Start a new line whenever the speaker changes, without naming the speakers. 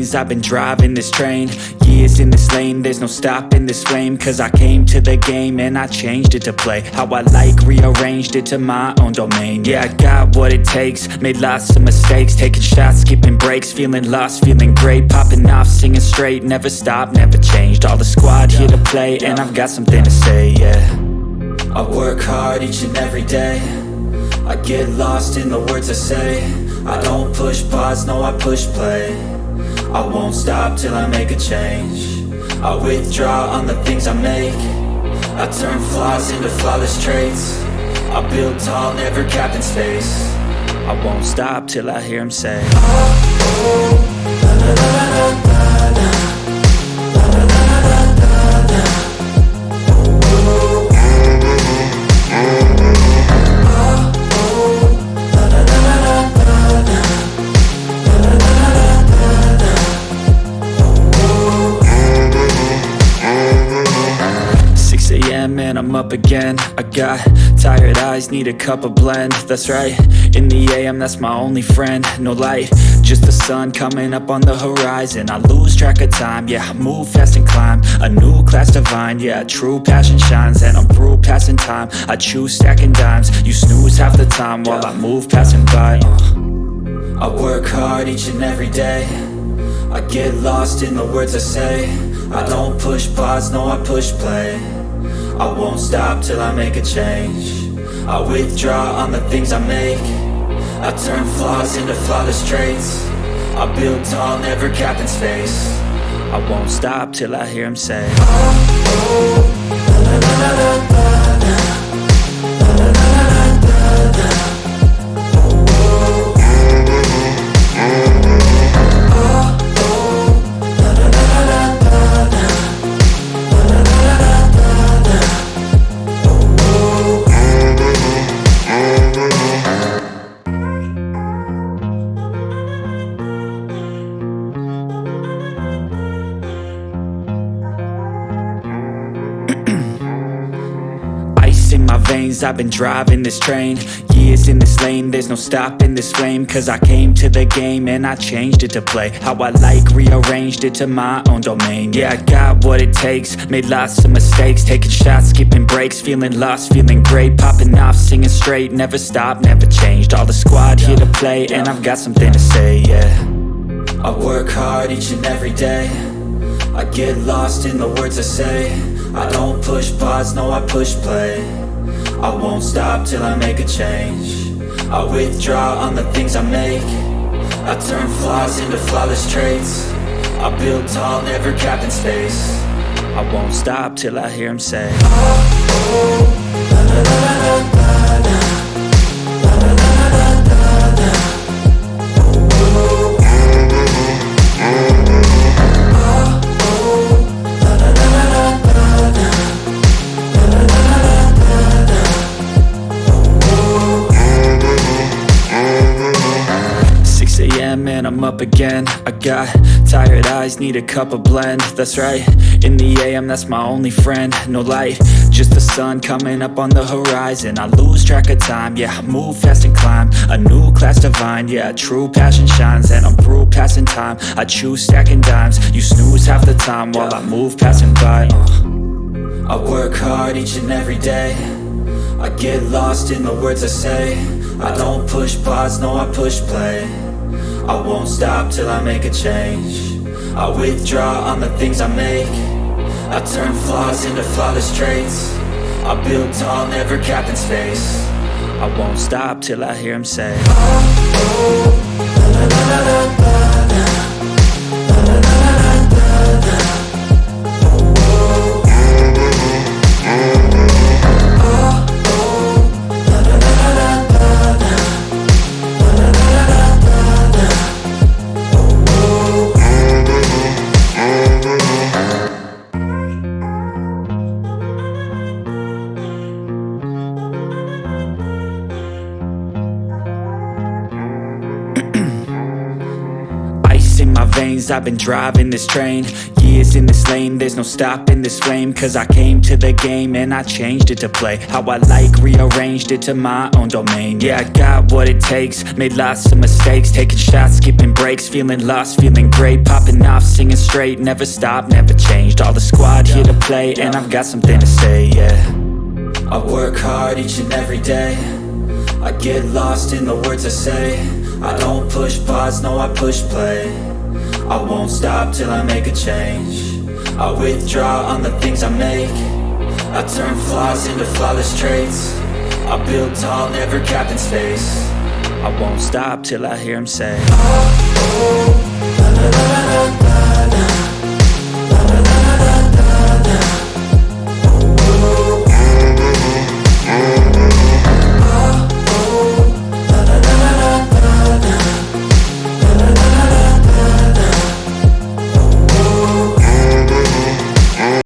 veins, I've been driving this train. Years in this lane, there's no stopping this flame. Cause I came to the game and I changed it to play how I like, rearranged it to my own domain. Yeah, I got what it takes, made lots of mistakes, taking shots, skipping breaks, feeling lost, feeling great, popping off, singing straight, never stopped, never changed. All the squad here to play, and I've got something to say, yeah. I work hard each and every day, I get lost in the words I say. I don't push pause, no I push play. I won't stop till I make a change. I withdraw on the things I make. I turn flaws into flawless traits. I build tall, never capped in space. I won't stop till I hear him say, oh, oh, la, la, la, la, la, la. And I'm up again. I got tired eyes, need a cup of blend. That's right, in the AM, that's my only friend. No light, just the sun coming up on the horizon. I lose track of time, yeah, I move fast and climb a new class divine, yeah, true passion shines. And I'm through passing time, I choose stacking dimes. You snooze half the time while I move passing by. I work hard each and every day, I get lost in the words I say. I don't push pause, no I push play. I won't stop till I make a change. I withdraw on the things I make. I turn flaws into flawless traits. I build tall, never capped in space. I won't stop till I hear him say, oh, oh, la, la, la, la, la, la, la, la, la, la, la. In my veins, I've been driving this train. Years in this lane, there's no stopping this flame. Cause I came to the game and I changed it to play how I like, rearranged it to my own domain. Yeah, I got what it takes, made lots of mistakes, taking shots, skipping breaks, feeling lost, feeling great, popping off, singing straight, never stopped, never changed. All the squad here to play, and I've got something to say, yeah. I work hard each and every day, I get lost in the words I say. I don't push pause, no I push play. I won't stop till I make a change. I withdraw on the things I make. I turn flaws into flawless traits. I build tall, never capped in space. I won't stop till I hear him say, oh, oh, la, la, la, la, la, la, la, la, la, la, la, la. And I'm up again. I got tired eyes, need a cup of blend. That's right, in the AM, that's my only friend. No light, just the sun coming up on the horizon. I lose track of time, yeah, I move fast and climb a new class divine, yeah, true passion shines. And I'm through passing time, I choose stacking dimes. You snooze half the time while I move passing by. I work hard each and every day, I get lost in the words I say. I don't push pause, no I push play. I won't stop till I make a change. I withdraw on the things I make. I turn flaws into flawless traits. I build tall, never capped in space. I won't stop till I hear him say, oh, oh, la, la, la, la, la, la, la, la, la, la, la. In my veins, I've been driving this train. Years in this lane, there's no stopping this flame. Cause I came to the game and I changed it to play how I like, rearranged it to my own domain. Yeah, I got what it takes, made lots of mistakes, taking shots, skipping breaks, feeling lost, feeling great, popping off, singing straight, never stopped, never changed. All the squad here to play, and I've got something to say, yeah. I work hard each and every day, I get lost in the words I say. I don't push pause, no I push play. I won't stop till I make a change. I withdraw on the things I make. I turn flaws into flawless traits. I build tall, never capped in space. I won't stop till I hear him say, oh, oh, la, la, la, la, la.